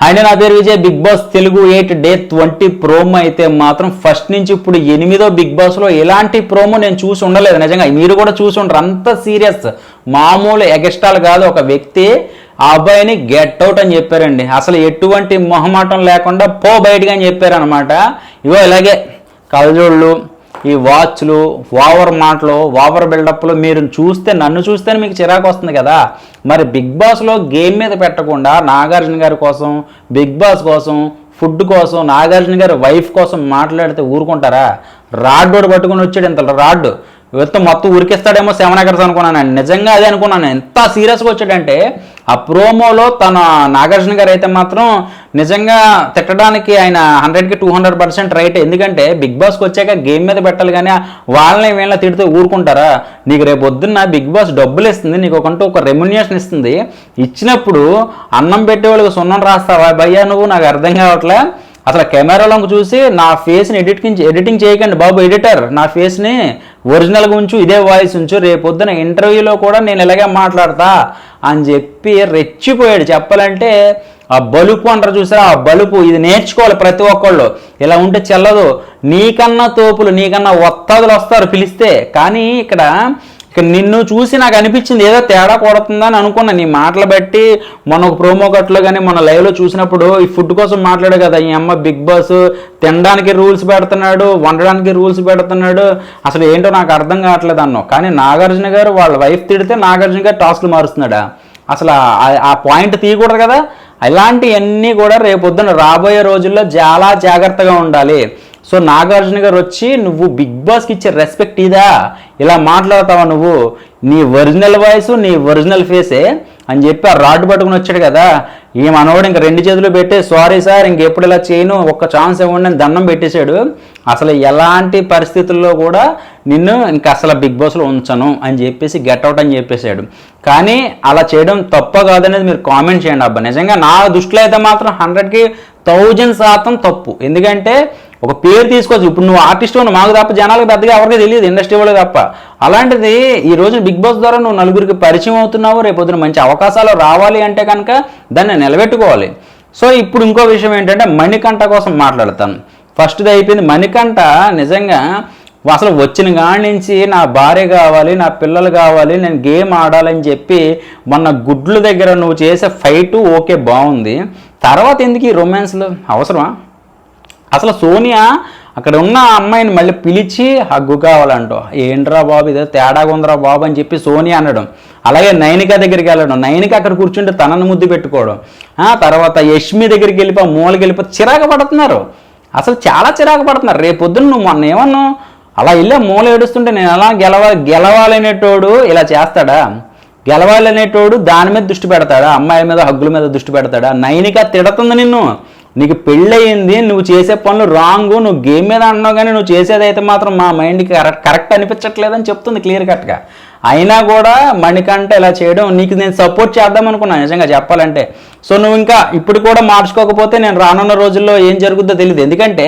ఆయన నా పేరు Vijay. Bigg Boss Telugu 8 day 20 promo అయితే మాత్రం ఫస్ట్ నుంచి ఇప్పుడు 8వ బిగ్ బాస్లో ఎలాంటి ప్రోమో నేను చూసి ఉండలేదు. నిజంగా మీరు కూడా చూసి ఉండరు. అంత సీరియస్, మామూలు ఎగస్ట్రాలు కాదు. ఒక వ్యక్తి ఆ అబ్బాయిని గెట్ అవుట్ అని చెప్పారండి. అసలు ఎటువంటి మొహమాటం లేకుండా పో బయటగా అని చెప్పారనమాట. ఇగో ఇలాగే కలజోళ్ళు, ఈ వాచ్లు, ఓవర్ మాటలు, ఓవర్ బిల్డప్లు మీరు చూస్తే, నన్ను చూస్తేనే మీకు చిరాకు వస్తుంది కదా. మరి బిగ్ బాస్లో గేమ్ మీద పెట్టకుండా నాగార్జున గారి కోసం, బిగ్ బాస్ కోసం, ఫుడ్ కోసం, నాగార్జున గారి వైఫ్ కోసం మాట్లాడితే ఊరుకుంటారా? రాడ్డోడు పట్టుకుని వచ్చాడు. ఇంత రాడ్డు మొత్తం ఉరికిస్తాడేమో 7 acres అనుకున్నాను. నిజంగా అదే అనుకున్నాను. ఎంత సీరియస్గా వచ్చాడంటే ఆ ప్రోమోలో తన నాగార్జున గారు అయితే మాత్రం నిజంగా తిట్టడానికి ఆయన 100కి 200% రైట్. ఎందుకంటే బిగ్ బాస్కి వచ్చాక గేమ్ మీద పెట్టాలి, కానీ వాళ్ళని వీళ్ళని తిడితే ఊరుకుంటారా? నీకు రేపు పొద్దున్న బిగ్ బాస్ డబ్బులు ఇస్తుంది, నీకు ఒక రెమ్యునేషన్ ఇస్తుంది. ఇచ్చినప్పుడు అన్నం పెట్టేవాళ్ళకి సున్నం రాస్తావా భయ్యా నువ్వు? నాకు అర్థం కావట్లే. అసలు కెమెరాలోకి చూసి నా ఫేస్ని ఎడిటింగ్ చేయకండి బాబు ఎడిటర్. నా ఫేస్ని ఒరిజినల్గా ఉంచు, ఇదే వాయిస్ ఉంచు. రేపొద్దున ఇంటర్వ్యూలో కూడా నేను ఇలాగే మాట్లాడతా అని చెప్పి రెచ్చిపోయాడు. చెప్పాలంటే ఆ బలుపు అంటారు చూసారా, ఆ బలుపు ఇది నేర్చుకోవాలి ప్రతి ఒక్కళ్ళు. ఇలా ఉంటే చెల్లదు. నీకన్నా తోపులు, నీకన్నా ఒత్తాదులు వస్తారు పిలిస్తే. కానీ ఇక్కడ నిన్ను చూసి నాకు అనిపించింది ఏదో తేడా కొడుతుందని అనుకున్నా. నీ మాటలు బట్టి మొన్న ఒక ప్రోమో కట్లో కానీ మొన్న లైవ్లో చూసినప్పుడు ఈ ఫుడ్ కోసం మాట్లాడు కదా, ఈ అమ్మ బిగ్ బాస్ తినడానికి రూల్స్ పెడుతున్నాడు, వండడానికి రూల్స్ పెడుతున్నాడు, అసలు ఏంటో నాకు అర్థం కావట్లేదు అన్నావు. కానీ నాగార్జున గారు వాళ్ళ వైఫ్ తిడితే నాగార్జున గారు టాస్క్లు మారుస్తున్నాడా? అసలు ఆ పాయింట్ తీయకూడదు కదా. ఇలాంటివన్నీ కూడా రేపొద్దున రాబోయే రోజుల్లో చాలా జాగ్రత్తగా ఉండాలి. సో నాగార్జున గారు వచ్చి నువ్వు బిగ్ బాస్కి ఇచ్చే రెస్పెక్ట్ ఇదా? ఇలా మాట్లాడతావా నువ్వు? నీ ఒరిజినల్ వాయిస్, నీ ఒరిజినల్ ఫేసే అని చెప్పి ఆ రాడ్ పట్టుకుని వచ్చాడు కదా. మనోడు ఇంక 2 చేతులు పెట్టి సారీ సార్ ఇంకెప్పుడు ఇలా చేయను, ఒక్క ఛాన్స్ ఇవ్వండి అని దండం పెట్టేశాడు. అసలు ఎలాంటి పరిస్థితుల్లో కూడా నిన్ను ఇంక అసలు బిగ్ బాస్లో ఉంచను అని చెప్పేసి గెట్ అవుట్ అని చెప్పేశాడు. కానీ అలా చేయడం తప్ప కాదనేది మీరు కామెంట్ చేయండి అబ్బా. నిజంగా నా దృష్టిలో అయితే మాత్రం 100కి 1000% తప్పు. ఎందుకంటే ఒక పేరు తీసుకోవచ్చు. ఇప్పుడు నువ్వు ఆర్టిస్ట్ ఉన్న మాకు తప్ప జనాలకు పెద్దగా ఎవరికి తెలియదు, ఇండస్ట్రీ వాళ్ళకి తప్ప. అలాంటిది ఈ రోజు బిగ్ బాస్ ద్వారా నువ్వు నలుగురికి పరిచయం అవుతున్నావు. రేపొద్దున మంచి అవకాశాలు రావాలి అంటే కనుక దాన్ని నిలబెట్టుకోవాలి. సో ఇప్పుడు ఇంకో విషయం ఏంటంటే మణికంఠ కోసం మాట్లాడతాను. ఫస్ట్ది అయిపోయింది. మణికంఠ నిజంగా అసలు వచ్చిన కాడి నుంచి నా భార్య కావాలి, నా పిల్లలు కావాలి, నేను గేమ్ ఆడాలని చెప్పి మొన్న గుడ్ల దగ్గర నువ్వు చేసే ఫైటు ఓకే బాగుంది. తర్వాత ఎందుకు ఈ రొమాన్స్లు అవసరమా? అసలు సోనియా అక్కడ ఉన్న అమ్మాయిని మళ్ళీ పిలిచి హగ్గు కావాలంటో, ఏంట్రా బాబు ఇదే తేడాగా ఉందిరా బాబు అని చెప్పి సోనియా అనడం. అలాగే నైనిక దగ్గరికి వెళ్ళడం, నైనిక అక్కడ కూర్చుంటే తనను ముద్దు పెట్టుకోవడం. తర్వాత యష్మి దగ్గరికి వెళ్ళిపో, మూలకి వెళ్ళిపో, చిరాకు పడుతున్నారు. అసలు చాలా చిరాకు పడుతున్నారు. రేపొద్దున నువ్వు మొన్న ఏమన్నావు? అలా వెళ్ళే మూల ఏడుస్తుంటే నేను ఎలా గెలవాలనేటోడు ఇలా చేస్తాడా? గెలవాలనేటోడు దాని మీద దృష్టి పెడతాడా? అమ్మాయి మీద, హగ్గుల మీద దృష్టి పెడతాడా? నైనిక తిడుతుంది నిన్ను. నీకు పెళ్ళయింది, నువ్వు చేసే పనులు రాంగు, నువ్వు గేమ్ మీద అంటున్నావు, కానీ నువ్వు చేసేది అయితే మాత్రం మా మైండ్కి కరెక్ట్ అనిపించట్లేదని చెప్తుంది క్లియర్ కట్గా. అయినా కూడా మణికంఠ ఇలా చేయడం నీకు నేను సపోర్ట్ చేద్దాం అనుకున్నాను నిజంగా చెప్పాలంటే. సో నువ్వు ఇంకా ఇప్పుడు కూడా మార్చుకోకపోతే నేను రానున్న రోజుల్లో ఏం జరుగుతుందో తెలియదు. ఎందుకంటే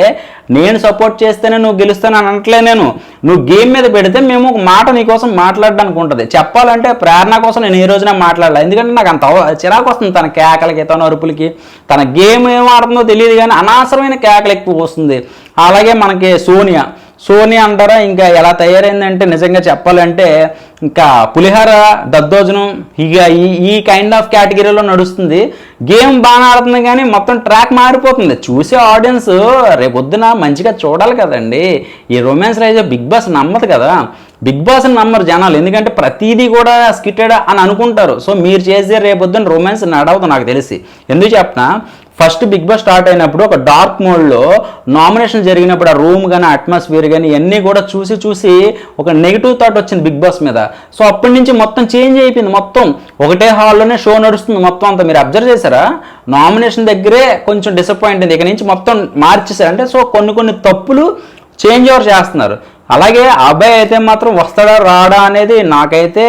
నేను సపోర్ట్ చేస్తేనే నువ్వు గెలుస్తాను అని అనట్లే. నువ్వు గేమ్ మీద పెడితే మేము ఒక మాట నీకోసం మాట్లాడడానికి ఉంటుంది. చెప్పాలంటే ప్రేరణ కోసం నేను ఏ రోజున మాట్లాడలే. ఎందుకంటే నాకు అంత చిరాకు వస్తుంది తన కేకలకి, తన అరుపులకి. తన గేమ్ ఏం ఆడుతుందో తెలియదు కానీ అనవసరమైన కేకలు ఎక్కువ వస్తుంది. అలాగే మనకి సోనియా అంటారా ఇంకా ఎలా తయారైందంటే నిజంగా చెప్పాలంటే ఇంకా పులిహార దద్దోజనం ఇక ఈ కైండ్ ఆఫ్ కేటగిరీలో నడుస్తుంది. గేమ్ బాగా ఆడుతుంది కానీ మొత్తం ట్రాక్ మారిపోతుంది. చూసే ఆడియన్స్ రేపొద్దున మంచిగా చూడాలి కదండి. ఈ రొమాన్స్ రైజ్ బిగ్ బాస్ నమ్మదు కదా. బిగ్ బాస్ని నమ్మరు జనాలు. ఎందుకంటే ప్రతిదీ కూడా స్కిటెడ్ అని అనుకుంటారు. సో మీరు చేసే రేపొద్దున రొమాన్స్ నడవదు నాకు తెలిసి. ఎందుకు చెప్పనా, ఫస్ట్ బిగ్ బాస్ స్టార్ట్ అయినప్పుడు ఒక డార్క్ మోడ్లో నామినేషన్ జరిగినప్పుడు ఆ రూమ్ కానీ అట్మాస్ఫియర్ కానీ ఇవన్నీ కూడా చూసి ఒక నెగిటివ్ థాట్ వచ్చింది బిగ్ బాస్ మీద. సో అప్పటి నుంచి మొత్తం చేంజ్ అయిపోయింది. మొత్తం ఒకటే హాల్లోనే షో నడుస్తుంది మొత్తం అంతా. మీరు అబ్జర్వ్ చేశారా? నామినేషన్ దగ్గరే కొంచెం డిసప్పాయింట్ అయింది, ఇక నుంచి మొత్తం మార్చేశారు. అంటే సో కొన్ని తప్పులు చేంజ్ ఓవర్ చేస్తున్నారు. అలాగే అబ్బాయి అయితే మాత్రం వస్తాడా రాడా అనేది నాకైతే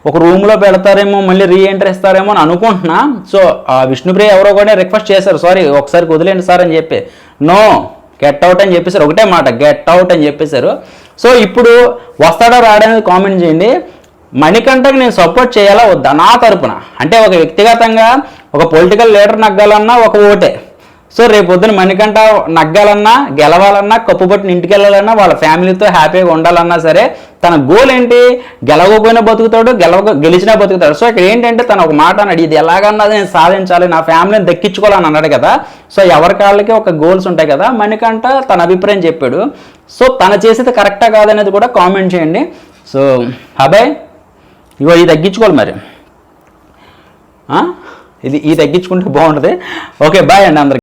ఒక రూమ్లో పెడతారేమో, మళ్ళీ రీఎంట్రీ ఇస్తారేమో అని అనుకుంటున్నా. సో విష్ణుప్రియ ఎవరో కూడా రిక్వెస్ట్ చేశారు, సారీ ఒకసారి వదిలేండి సార్ అని చెప్పి. నో, గెట్ అవుట్ అని చెప్పేశారు. ఒకటే మాట, గెట్ అవుట్ అని చెప్పేశారు. సో ఇప్పుడు వస్తాడా రాడా అనేది కామెంట్ చేయండి. మణికంఠకి నేను సపోర్ట్ చేయాలా వద్దా నా తరపున, అంటే ఒక వ్యక్తిగతంగా ఒక పొలిటికల్ లీడర్ నగ్గాలన్నా ఒక ఓటే. సో రేపు పొద్దున మణికంఠ నగ్గాలన్నా, గెలవాలన్నా, కప్పుబట్టిన ఇంటికి వెళ్ళాలన్నా, వాళ్ళ ఫ్యామిలీతో హ్యాపీగా ఉండాలన్నా సరే తన గోల్ ఏంటి, గెలవకపోయినా బతుకుతాడు, గెలిచినా బతుకుతాడు. సో ఇక్కడ ఏంటంటే తను ఒక మాట అన్నాడు, ఇది ఎలాగన్నా నేను సాధించాలి, నా ఫ్యామిలీని దక్కించుకోవాలని అన్నాడు కదా. సో ఎవరికాళ్ళకి ఒక గోల్స్ ఉంటాయి కదా. మణికంఠ తన అభిప్రాయం చెప్పాడు. సో తను చేసేది కరెక్టా కాదనేది కూడా కామెంట్ చేయండి. సో అబ్బాయి ఇగో ఇది తగ్గించుకోవాలి మరి, ఇది తగ్గించుకుంటే బాగుంటుంది. ఓకే బాయ్ అండి అందరికి.